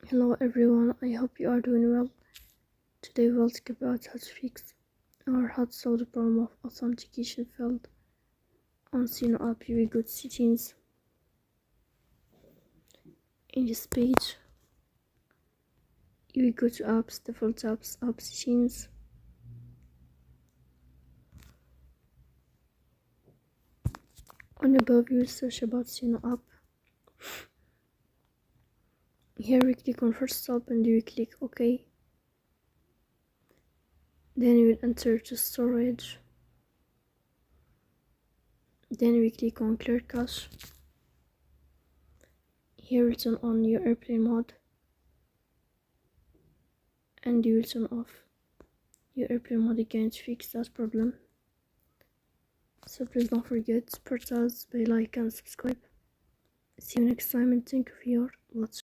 Hello everyone, I hope you are doing well. Today we'll talk about how to fix or how to solve the problem of authentication failed on Suno app. You will go to settings. In this page, you will go to apps, default apps, app settings. On above, you will search about Suno app. Here we click on first stop and you click OK. Then you will enter to storage. Then we click on clear cache. Here we turn on your airplane mode. And you will turn off your airplane mode again to fix that problem. So please don't forget to support us by like and subscribe. See you next time and thank you for your watching.